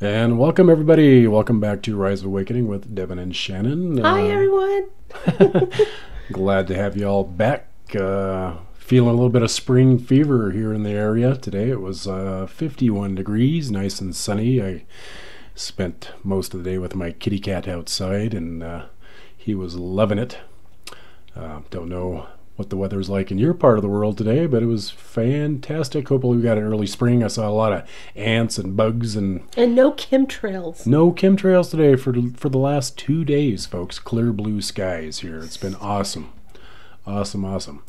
And welcome, everybody. Welcome back to Rise of Awakening with Devin and Shannon. Hi, everyone. Glad to have you all back. Feeling a little bit of spring fever here in the area today. It was 51 degrees, nice and sunny. I spent most of the day with my kitty cat outside, and he was loving it. Don't know what the weather's like in your part of the world today, but it was fantastic. Hopefully we got an early spring. I saw a lot of ants and bugs and no chemtrails. No chemtrails today for the last 2 days, folks. Clear blue skies here. It's been awesome. Awesome.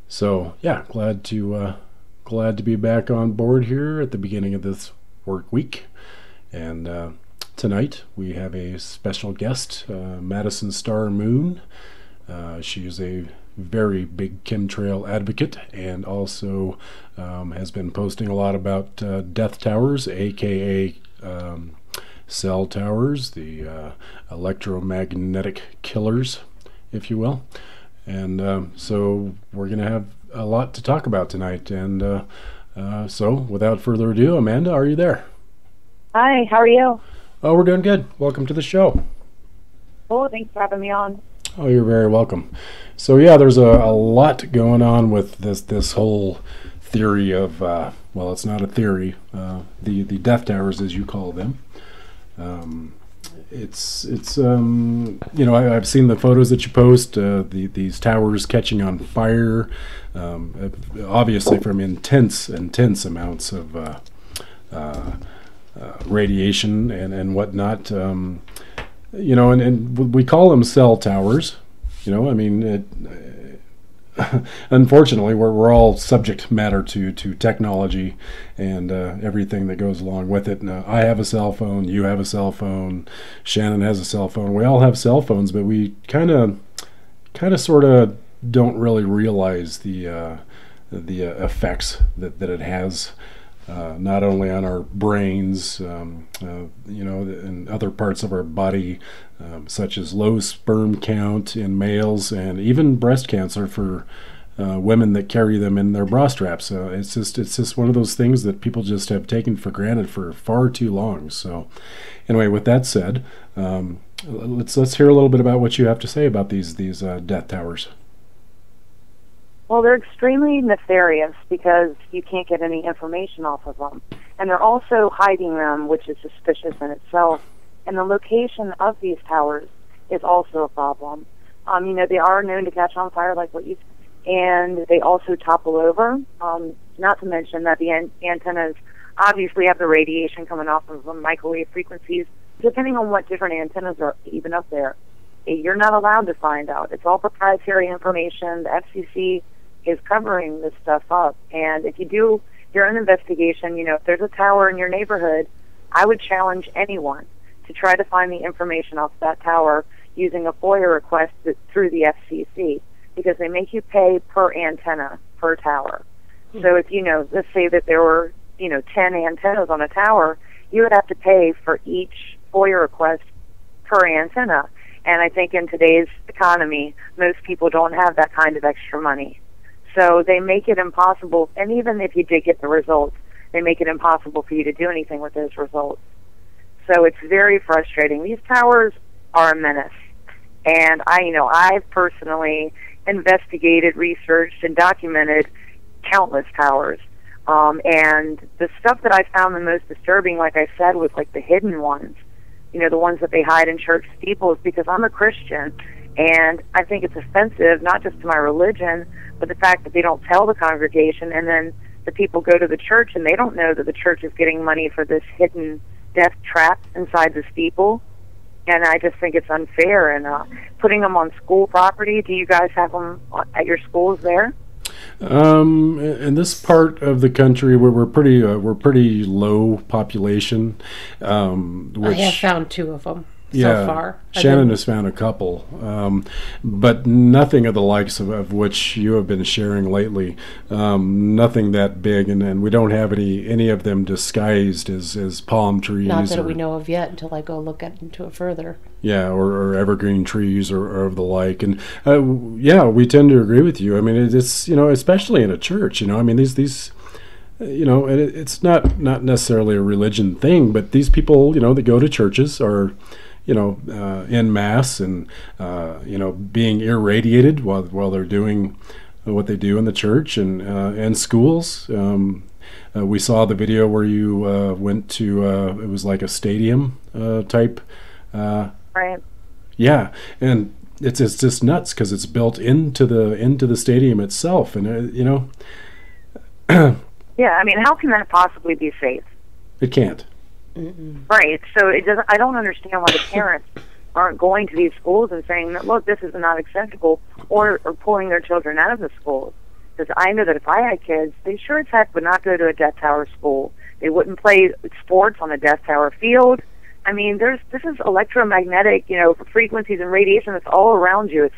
So yeah, glad to be back on board here at the beginning of this work week. And tonight we have a special guest, Madison Star Moon. She is a very big chemtrail advocate, and also has been posting a lot about death towers, aka cell towers, the electromagnetic killers, if you will. And so we're going to have a lot to talk about tonight. And so without further ado, Amanda, are you there? Hi, how are you? Oh, we're doing good. Welcome to the show. Oh, thanks for having me on. Oh, you're very welcome. So yeah, there's a lot going on with this whole theory of well, it's not a theory, the death towers, as you call them. It's you know, I've seen the photos that you post, these towers catching on fire, obviously from intense amounts of radiation and whatnot. You know, and we call them cell towers. You know, I mean, unfortunately, we're all subject matter to technology and everything that goes along with it. Now, I have a cell phone, you have a cell phone, Shannon has a cell phone. We all have cell phones, but we kind of sort of don't really realize the effects that it has. Not only on our brains, you know, and other parts of our body, such as low sperm count in males, and even breast cancer for women that carry them in their bra straps. It's just one of those things that people just have taken for granted for far too long. So, anyway, with that said, let's hear a little bit about what you have to say about these death towers. Well, they're extremely nefarious because you can't get any information off of them. And they're also hiding them, which is suspicious in itself. And the location of these towers is also a problem. You know, they are known to catch on fire, like what you said, and they also topple over. Not to mention that the antennas obviously have the radiation coming off of the microwave frequencies. Depending on what different antennas are even up there, you're not allowed to find out. It's all proprietary information. The FCC is covering this stuff up. And if you do your own investigation, you know, if there's a tower in your neighborhood, I would challenge anyone to try to find the information off that tower using a FOIA request through the FCC, because they make you pay per antenna, per tower. So if, you know, let's say that there were, you know, 10 antennas on a tower, you would have to pay for each FOIA request per antenna. And I think in today's economy, most people don't have that kind of extra money. So they make it impossible, and even if you did get the results, they make it impossible for you to do anything with those results. So it's very frustrating. These towers are a menace. And I've personally investigated, researched, and documented countless towers. And the stuff that I found the most disturbing, like I said, was like the hidden ones. You know, the ones that they hide in church steeples, because I'm a Christian, and I think it's offensive, not just to my religion, but the fact that they don't tell the congregation, and then the people go to the church and they don't know that the church is getting money for this hidden death trap inside the steeple. And I just think it's unfair. And putting them on school property, do you guys have them at your schools there? In this part of the country, we're pretty low population. I have found 2 of them Yeah, so far. Shannon has found a couple, but nothing of the likes of which you have been sharing lately. Nothing that big, and we don't have any of them disguised as palm trees. Not that we know of yet until I go look into it further. Yeah, or evergreen trees or of the like. And yeah, we tend to agree with you. I mean, it's, you know, especially in a church, you know, I mean, these it's not necessarily a religion thing, but these people, that go to churches are, in mass and, being irradiated while they're doing what they do in the church and schools. We saw the video where you went to, it was like a stadium type. Right. Yeah, and it's just nuts because it's built into the stadium itself, and Yeah, I mean, how can that possibly be safe? It can't. Mm-mm. Right. So it doesn't. I don't understand why the parents aren't going to these schools and saying that, look, this is not acceptable, or pulling their children out of the schools. Because I know that if I had kids, they sure as heck would not go to a Death Tower school. They wouldn't play sports on the Death Tower field. I mean, this is electromagnetic, frequencies and radiation that's all around you.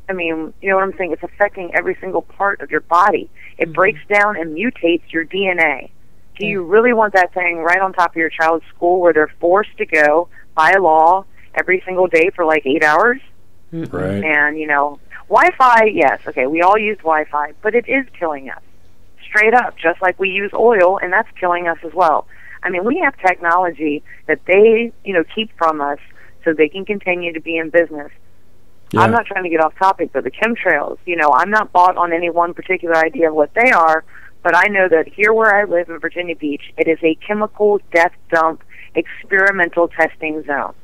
I mean, you know what I'm saying? It's affecting every single part of your body. It breaks down and mutates your DNA. Do you really want that thing right on top of your child's school where they're forced to go by law every single day for like 8 hours? Right. And, Wi-Fi, yes, okay, we all use Wi-Fi, but it is killing us. Straight up, just like we use oil, and that's killing us as well. I mean, we have technology that they, keep from us so they can continue to be in business. Yeah. I'm not trying to get off topic, but the chemtrails, I'm not bought on any one particular idea of what they are, but I know that here where I live in Virginia Beach, it is a chemical death dump experimental testing zone.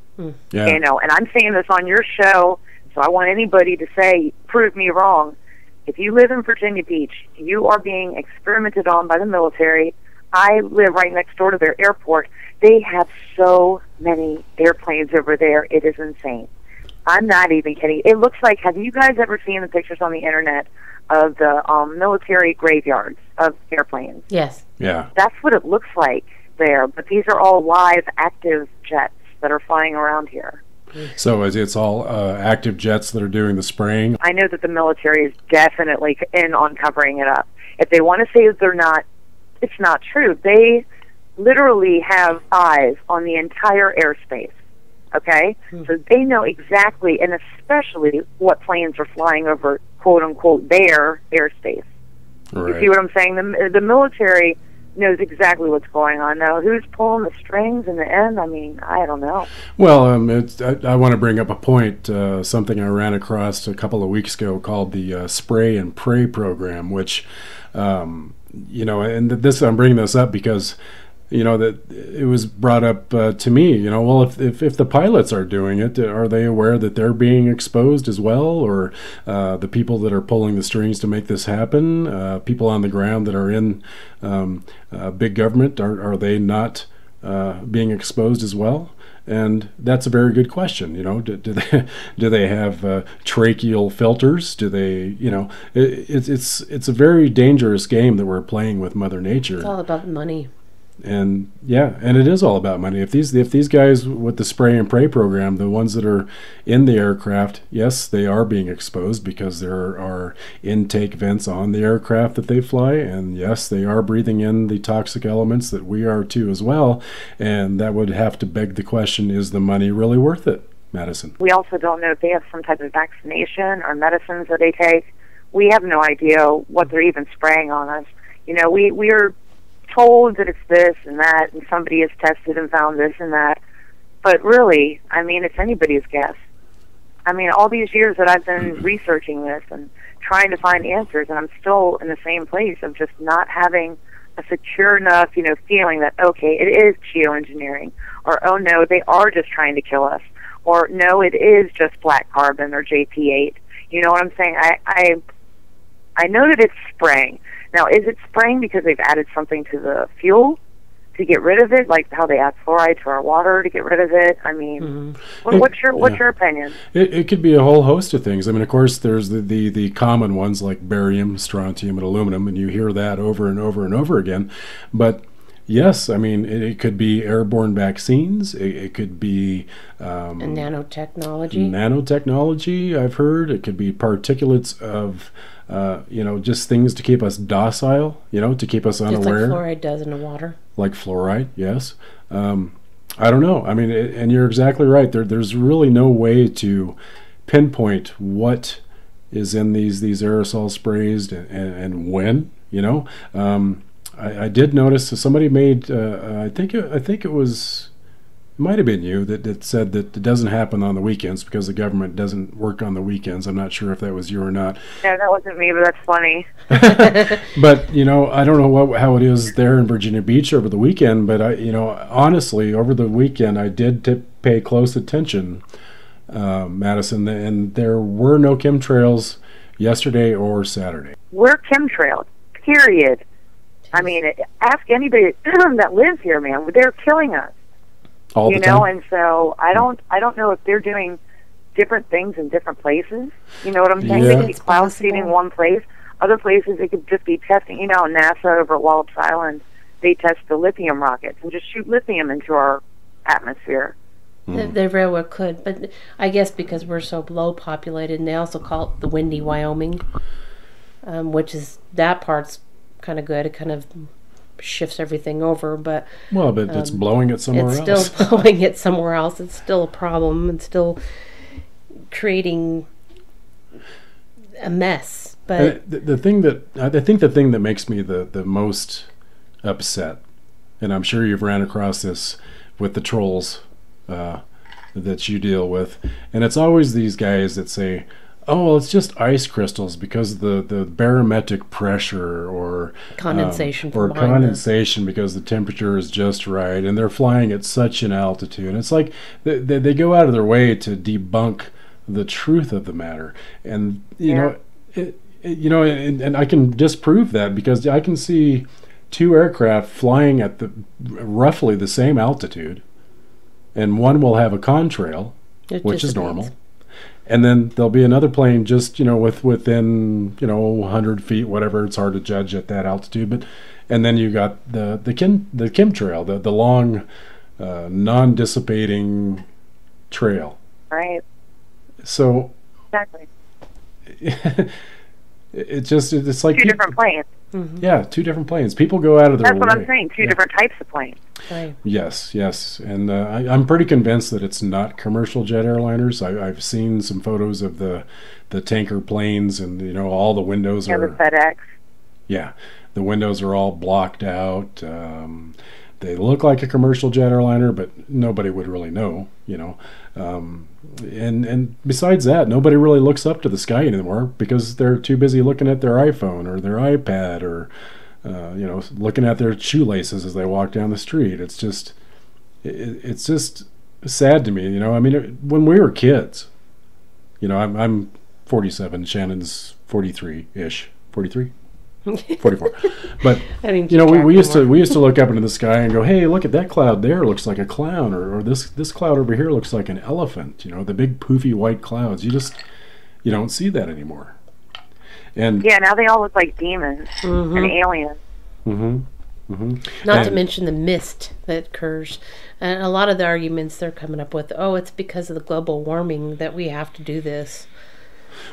Yeah. And I'm saying this on your show, so I want anybody to say, prove me wrong. If you live in Virginia Beach, you are being experimented on by the military. I live right next door to their airport. They have so many airplanes over there, it is insane. I'm not even kidding. It looks like, have you guys ever seen the pictures on the internet of the military graveyards of airplanes? Yes. Yeah. That's what it looks like there, but these are all live, active jets that are flying around here. So it's all active jets that are doing the spraying? I know that the military is definitely in on covering it up. If they want to say that they're not, it's not true. They literally have eyes on the entire airspace. Okay? So they know exactly, and especially what planes are flying over, quote-unquote, their airspace. Right. You see what I'm saying? The military knows exactly what's going on. Now, who's pulling the strings in the end? I mean, I don't know. Well, I want to bring up a point, something I ran across a couple of weeks ago called the Spray and Pray program, which, and this I'm bringing this up because that it was brought up to me, well, if the pilots are doing it, are they aware that they're being exposed as well? Or the people that are pulling the strings to make this happen, people on the ground that are in big government, are they not being exposed as well? And that's a very good question. Do they have tracheal filters? Do they, it's a very dangerous game that we're playing with Mother Nature. It's all about money. And and it is all about money. If these guys with the Spray and Pray program, the ones that are in the aircraft, yes, they are being exposed because there are intake vents on the aircraft that they fly, and yes, they are breathing in the toxic elements that we are too as well. And that would have to beg the question: is the money really worth it, Madison? We also don't know if they have some type of vaccination or medicines that they take. We have no idea what they're even spraying on us. We are told that it's this and that, and somebody has tested and found this and that. But really, I mean, it's anybody's guess. I mean, all these years that I've been researching this and trying to find answers, and I'm still in the same place of just not having a secure enough, feeling that, okay, it is geoengineering, or, oh, no, they are just trying to kill us, or, no, it is just black carbon or JP8. You know what I'm saying? I know that it's spraying. Now, is it spraying because they've added something to the fuel to get rid of it, like how they add fluoride to our water to get rid of it? I mean, what's your opinion? It could be a whole host of things. I mean, of course, there's the common ones like barium, strontium, and aluminum, and you hear that over and over and over again. But yes, I mean, it could be airborne vaccines. It could be nanotechnology. Nanotechnology, I've heard. It could be particulates of just things to keep us docile, to keep us unaware. Just like fluoride does in the water. Like fluoride, yes. I don't know. I mean, and you're exactly right. There's really no way to pinpoint what is in these aerosol sprays and when, I did notice that somebody made. I think it was. It might have been you that said that it doesn't happen on the weekends because the government doesn't work on the weekends. I'm not sure if that was you or not. No, that wasn't me, but that's funny. But I don't know how it is there in Virginia Beach over the weekend. But honestly, over the weekend, I did pay close attention, Madison, and there were no chemtrails yesterday or Saturday. We're chemtrailed, period. I mean, ask anybody that lives here, man. They're killing us. All the time. And so I don't know if they're doing different things in different places. You know what I'm saying? Yeah. They could be cloud seeding one place. Other places they could just be testing. NASA over at Wallops Island, they test the lithium rockets and just shoot lithium into our atmosphere. They very well could, but I guess because we're so low populated, and they also call it the windy Wyoming, which is, that part's kind of good. It kind of shifts everything over, but it's blowing it somewhere else. It's still blowing it somewhere else. It's still a problem. It's still creating a mess. But the thing that makes me the most upset, and I'm sure you've ran across this with the trolls that you deal with, and it's always these guys that say, oh, well, it's just ice crystals because the barometric pressure or condensation because the temperature is just right, and they're flying at such an altitude. And it's like they go out of their way to debunk the truth of the matter, and and I can disprove that because I can see two aircraft flying at roughly the same altitude, and one will have a contrail, which is normal. And then there'll be another plane just, within 100 feet, whatever. It's hard to judge at that altitude. And then you got the chemtrail, the long, non-dissipating trail. Right. So exactly. It's like two different planes. Mm-hmm. Yeah, two different planes. People go out of their way. That's what I'm saying. Two different types of planes. Right. Yes. And I'm pretty convinced that it's not commercial jet airliners. I've seen some photos of the tanker planes, and all the windows are. The FedEx. Yeah, the windows are all blocked out. They look like a commercial jet airliner, but nobody would really know. And besides that, nobody really looks up to the sky anymore because they're too busy looking at their iPhone or their iPad or looking at their shoelaces as they walk down the street. It's just sad to me. I mean, when we were kids, I'm 47. Shannon's 43-ish. 43. 44. But we used to look up into the sky and go, hey, look at that cloud there, looks like a clown, or this cloud over here looks like an elephant. The big poofy white clouds. You don't see that anymore. And now they all look like demons and aliens. Not to mention the mist that occurs. And a lot of the arguments they're coming up with, it's because of the global warming that we have to do this.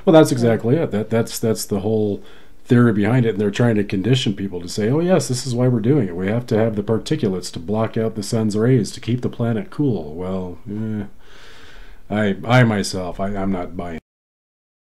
Well, that's exactly it. That's the whole theory behind it, and they're trying to condition people to say, oh yes, this is why we're doing it. We have to have the particulates to block out the sun's rays to keep the planet cool. Well, I myself, I'm not buying